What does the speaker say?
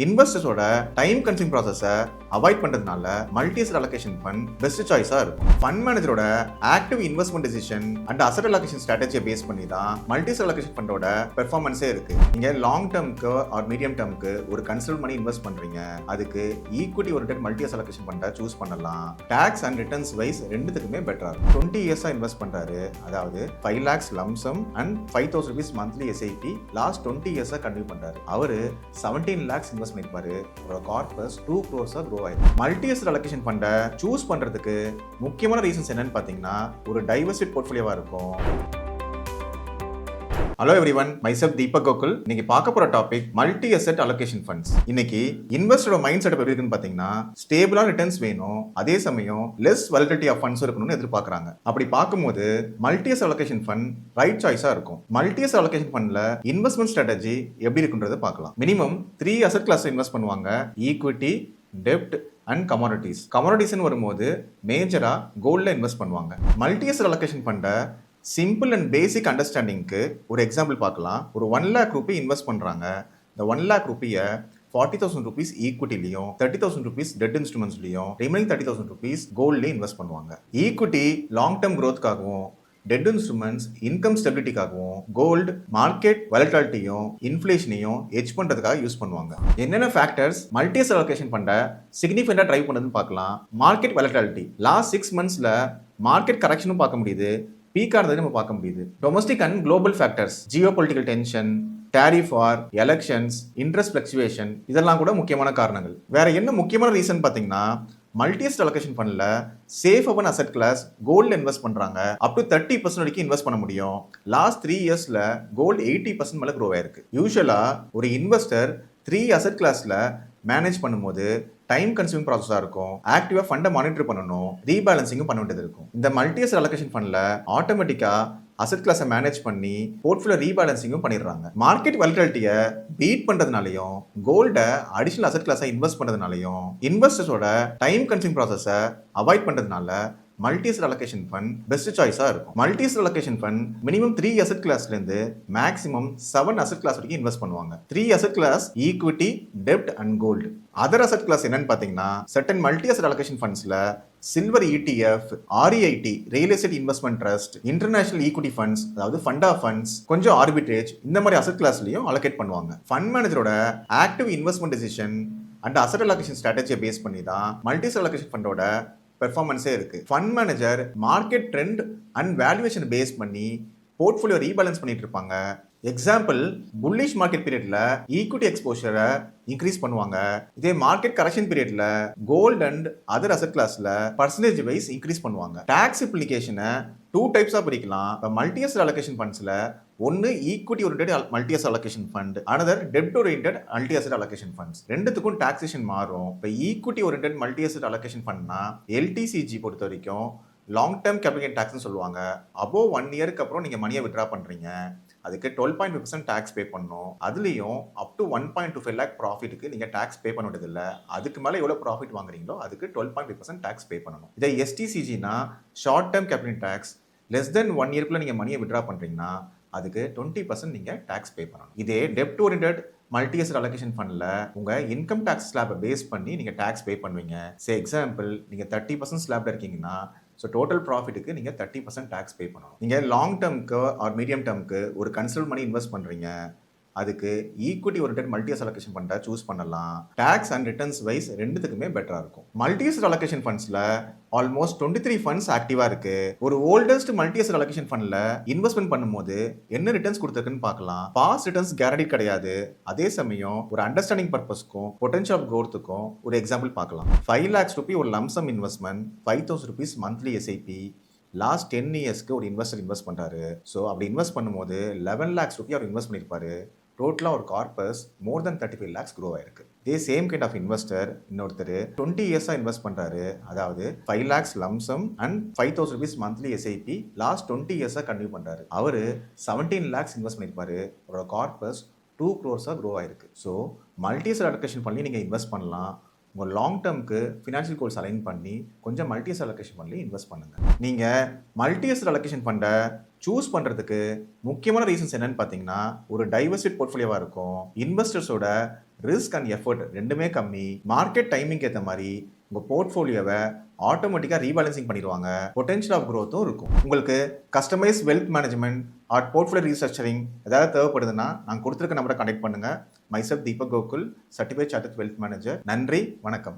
இன்வெஸ்டர்ஸோட time consume ப்ராசஸை avoid பண்றதுனால multi asset allocation fund best சாய்ஸா இருக்கும். ஃபண்ட் மேனேஜரோட active investment decision and asset allocation ஸ்ட்ராட்டஜியை பேஸ் பண்ணி தான் மல்டி அசெட் அலோகேஷன் ஃபண்டோட பெர்ஃபார்மன்ஸே இருக்கு. நீங்க லாங் டேர்முக்கு ஆர் மீடியம் டேர்முக்கு ஒரு கன்சிடர் மணி இன்வெஸ்ட் பண்றீங்க, அதுக்கு equity oriented multi asset allocation ஃபண்டை சூஸ் பண்ணலாம். டாக்ஸ் அண்ட் ரிட்டர்ன்ஸ் வைஸ் ரெண்டுத்துக்குமே பெட்டரா இருக்கும். 20 இயர்ஸா இன்வெஸ்ட் பண்றாரு, அதாவது 5 lakhs lump sum and 5,000 rupees monthly SIP last 20 இயர்ஸா கண்டினியூ பண்றாரு. அவரு 17 lakhs இன்வெஸ்ட் பண்ணிருப்பாரு. கார்பஸ் 2 crores grow ஆயிருக்கு. மல்டி அசெட் அலோகேஷன் ஃபண்டை சூஸ் பண்றதுக்கு முக்கியமான ரீசன்ஸ் என்னன்னு பாத்தீங்கன்னா, ஒரு டைவர்சிஃபைட் போர்ட்ஃபோலியோவா இருக்கும். Hello everyone, myself Deepak Gokul. இன்னைக்கு பார்க்க போற topic multi asset allocation funds. இன்னைக்கு இன்வெஸ்டரோட மைண்ட் செட் எப்படி இருக்குன்னு பாத்தீங்கன்னா, ஸ்டேபிளான ரிட்டர்ன்ஸ் வேணும், அதே சமயம் லெஸ் வாலட்டிலிட்டி ஆஃப் ஃபண்ட்ஸ் இருக்கணும்னு எதிர்பார்க்கறாங்க. அப்படி பார்க்கும்போது multi asset allocation fund right சாய்ஸா இருக்கும். மல்டி அசெட் அலோகேஷன் ஃபண்ட்ல இன்வெஸ்ட்மெண்ட் ஸ்ட்ராட்டஜி எப்படி இருக்குன்றதை பார்க்கலாம். மினிமம் 3 அசெட் கிளாஸ் இன்வெஸ்ட் பண்ணுவாங்க: ஈக்விட்டி, டெப்ட் அண்ட் கமோடிட்டிஸ்னு வரும்போது மேஜரா கோல்ட்ல இன்வெஸ்ட் பண்ணுவாங்க. மல்டி அசெட் அலோகேஷன் ஃபண்டை சிம்பிள் அண்ட் பேசிக் அண்டர்ஸ்டாண்டிங்க்கு ஒரு எக்ஸாம்பிள் பார்க்கலாம். ஒரு 1 lakh ரூபி இன்வெஸ்ட் பண்றாங்க. இந்த 1 lakh ரூபியை 40,000 rupees ஈக்விட்டிலையும் 30,000 rupees டெட் இன்ஸ்ட்ருமெண்ட்ஸ்லையும் ரிமைனிங் 30,000 rupees கோல்ட்லையும் இன்வெஸ்ட் பண்ணுவாங்க. ஈக்விட்டி லாங் டேர்ம் க்ரோத்துக்காகவும், டெட் இன்ஸ்ட்ருமெண்ட்ஸ் இன்கம் ஸ்டெபிலிட்டிக்காகவும், கோல்டு மார்க்கெட் வாலட்டிலிட்டியும் இன்ஃப்ளேஷனையும் ஹெட்ஜ் பண்றதுக்காக யூஸ் பண்ணுவாங்க. என்னென்ன ஃபேக்டர்ஸ் மல்டி அசெட் அலோகேஷன் ஃபண்டை சிக்னிஃபிகண்டா டிரைவ் பண்ணதுன்னு பார்க்கலாம். மார்க்கெட் வாலட்டிலிட்டி லாஸ்ட் 6 monthsல மார்க்கெட் கரெக்ஷனும் பார்க்க முடியுது, பீக்கா இருந்தது நம்ம பார்க்க முடியுது. Domestic and global factors, geo political tension, tariff war, elections, interest fluctuation, இதெல்லாம் கூட முக்கியமான காரணங்கள். வேற என்ன முக்கியமான ரீசன் பார்த்தீங்கன்னா, மல்டி அசெட் அலோகேஷன் ஃபண்ட்ல சேஃப் ஓவன் அசெட் கிளாஸ் கோல்ட்ல இன்வெஸ்ட் பண்றாங்க. அப் டு 30% வரைக்கும் இன்வெஸ்ட் பண்ண முடியும். லாஸ்ட் 3 இயர்ஸ்ல கோல்டு 80% மேல க்ரோ ஆயிருக்கு. யூசுவலா ஒரு இன்வெஸ்டர் 3 அசெட் கிளாஸ்ல மேனேஜ் பண்ணும்போது டைம் கன்சியூம் ப்ராசஸாக இருக்கும். ஆக்டிவாக ஃபண்டை மானிட்டர் பண்ணணும், ரீபேலன்சிங்கும் பண்ண வேண்டியது இருக்கும். இந்த மல்டி அசெட் அலோகேஷன் ஃபண்டில் ஆட்டோமேட்டிக்காக அசெட் கிளாஸை மேனேஜ் பண்ணி போர்ட்ஃபோலியோ ரீபேலன்சிங்கும் பண்ணிடுறாங்க. மார்க்கெட் வாலட்டிலிட்டியை பீட் பண்ணுறதுனாலையும், கோல்டை அடிஷனல் அசெட் கிளாஸை இன்வெஸ்ட் பண்ணுறதுனாலையும், இன்வெஸ்டர்ஸோட டைம் கன்சியூம் ப்ராசஸை அவாய்ட் பண்ணுறதுனால multi asset allocation fund best சாய்ஸா இருக்கும். Multi asset allocation fund minimum 3 asset கிளாஸ்ல இருந்து மேக்ஸிமம் 7 அசெட் கிளாஸ் வரைக்கும் இன்வெஸ்ட் பண்ணுவாங்க. 3 அசெட் கிளாஸ் ஈக்விட்டி, டெப்ட் and gold. Other asset class என்னன்னு பாத்தீங்கன்னா, சர்டன் மல்டி அசெட் அலோகேஷன் ஃபண்ட்ஸ்ல silver ETF, REIT, real estate investment trust, international equity funds, அதாவது ஃபண்டா ஃபண்ட்ஸ், கொஞ்சம் ஆர்பிட்ரேஜ், இந்த மாதிரி அசெட் கிளாஸ்லயும் அலோகேட் பண்ணுவாங்க. ஃபண்ட் மேனேஜரோட active investment decision and asset allocation ஸ்ட்ராட்டஜியை பேஸ் பண்ணி தான் மல்டி அசெட் அலோகேஷன் ஃபண்டோட பெர்ஃபார்மன்ஸே இருக்கு. Fund manager market trend and valuation base பண்ணி போர்ட்ஃபோலியோ ரீபேலன்ஸ் பண்ணிட்டு இருப்பாங்க. எக்ஸாம்பிள், புல்லிஷ் மார்க்கெட் பீரியட்ல ஈக்விட்டி எக்ஸ்போஷரை இன்க்ரீஸ் பண்ணுவாங்க. இதே மார்க்கெட் கரெக்ஷன் பீரியட்ல கோல்ட் அண்ட் அதர் அசெட் கிளாஸ்ல பர்சன்டேஜ் வைஸ் இன்க்ரீஸ் பண்ணுவாங்க. டாக்ஸ் இம்ப்ளிகேஷனை 2 டைப்ஸா பிரிக்கலாம். மல்டி அசெட் அலோகேஷன் ஃபண்ட்ஸ்ல ஒன்னு equity oriented multi asset allocation fund, another டெப்ட் oriented multi asset allocation funds. ரெண்டுத்துக்கும் டாக்ஸேஷன் மாறும். இப்போ equity oriented multi asset allocation ஃபண்ட்னா LTCG பொறுத்த வரைக்கும் லாங் டேர்ம் கேபிட்டல் கெயின் டாக்ஸ்னு சொல்லுவாங்க. அபோவ் 1 இயருக்கு அப்புறம் நீங்க மணியை வித்ட்ரா பண்றீங்க, அதுக்கு 12.5% டாக்ஸ் பே பண்ணணும். அதுலயும் அப் டு 1.25 lakh ப்ராஃபிட்டுக்கு நீங்க டாக்ஸ் பே பண்ண வேண்டியது இல்லை. அதுக்கு மேல எவ்வளவு ப்ராஃபிட் வாங்குறீங்களோ அதுக்கு 12.5% டாக்ஸ் பே பண்ணணும். இதே STCGனா short term capital tax, less than 1 இயர்க்குள்ள நீங்க மணியை வித்ட்ரா பண்றீங்கன்னா அதுக்கு 20% நீங்க டாக்ஸ் பே பண்ணணும். இதே டெப்ட் ஓரியன்டட் மல்டி அசெட் அலோகேஷன் ஃபண்ட்ல உங்க இன்கம் டாக்ஸ் ஸ்லாபை பேஸ் பண்ணி நீங்க டாக்ஸ் பே பண்ணுவீங்க. சே எக்ஸாம்பிள், நீங்க 30% ஸ்லாப்ல இருக்கீங்கன்னா, ஸோ டோட்டல் ப்ராஃபிட்டுக்கு நீங்கள் 30% டேக்ஸ் பே பண்ணணும். நீங்கள் லாங் டேர்முக்கு ஆர் மீடியம் டேர்முக்கு ஒரு கன்சிடர் மணி இன்வெஸ்ட் பண்ணுறீங்க, அதுக்கு equity oriented multi asset allocation ஃபண்டை சூஸ் பண்ணலாம். டாக்ஸ் அண்ட் ரிட்டர்ன்ஸ் வைஸ் ரெண்டுத்துக்குமே பெட்டரா இருக்கும். மல்டி அசெட் அலோகேஷன் ஃபண்ட்ஸ்ல ஆல்மோஸ்ட் 23 ஃபண்ட்ஸ் ஆக்டிவா இருக்கு. ஒரு ஓல்டஸ்ட் மல்டி அசெட் அலோகேஷன் ஃபண்ட்ல இன்வெஸ்ட்மெண்ட் பண்ணும்போது என்ன ரிட்டர்ன்ஸ் கொடுத்துருக்குன்னு பார்க்கலாம். பாஸ்ட் ரிட்டர்ன்ஸ் கேரண்டி கிடையாது. அதே சமயம் ஒரு அண்டர்ஸ்டாண்டிங் பர்பஸ்க்கும் பொட்டன்ஷியல் ஆஃப் growthக்கும் ஒரு எக்ஸாம்பிள் பார்க்கலாம். 5 lakhs ரூபி ஒரு lump sum investment, 5,000 rupees monthly SIP last 10 இயர்ஸ்க்கு ஒரு இன்வெஸ்டர் இன்வெஸ்ட் பண்றாரு. ஸோ அப்படி இன்வெஸ்ட் பண்ணும்போது 11 lakhs ரூபி அவர் இன்வெஸ்ட் பண்ணியிருப்பாரு. டோட்டலாக ஒரு கார்பஸ் மோர் தென் 35 lakhs க்ரோ ஆயிருக்கு. இதே சேம் கைண்ட் ஆஃப் இன்வெஸ்டர் இன்னொருத்தர் 20 இயர்ஸா இன்வெஸ்ட் பண்றாரு, அதாவது 5 lakhs lump sum and 5,000 rupees monthly SIP last 20 இயர்ஸா கண்டினியூ பண்றாரு. அவரு 17 lakhs இன்வெஸ்ட் பண்ணியிருப்பாரு. அவரோட கார்பஸ் 2 crores க்ரோ ஆயிருக்கு. ஸோ மல்டி அசெட் அலோகேஷன் பண்ணி நீங்க இன்வெஸ்ட் பண்ணலாம். உங்கள் லாங் டேர்முக்கு ஃபினான்ஷியல் கோல்ஸ் அலைன் பண்ணி கொஞ்சம் மல்டி அசெட் அலோகேஷன் ஃபண்ட்ல இன்வெஸ்ட் பண்ணுங்க. நீங்கள் மல்டி அசெட் அலோகேஷன் ஃபண்டை சூஸ் பண்ணுறதுக்கு முக்கியமான ரீசன்ஸ் என்னன்னு பார்த்தீங்கன்னா, ஒரு டைவர்சிட் போர்ட்ஃபோலியோவாக இருக்கும், இன்வெஸ்டர்ஸோட ரிஸ்க் அண்ட் எஃபர்ட் ரெண்டுமே கம்மி, மார்க்கெட் டைமிங் ஏற்ற மாதிரி உங்கள் போர்ட்ஃபோலியோவை ஆட்டோமேட்டிக்காக ரீபேலன்சிங் பண்ணிடுவாங்க, பொட்டன்ஷியல் ஆஃப் க்ரோத்தும் இருக்கும். உங்களுக்கு customise wealth management or portfolio restructuring ஏதாவது தேவைப்படுதுன்னா நாங்கள் கொடுத்துருக்க நம்பரை கனெக்ட் பண்ணுங்கள். Myself Deepak Gokul, certified chartered wealth manager. நன்றி, வணக்கம்.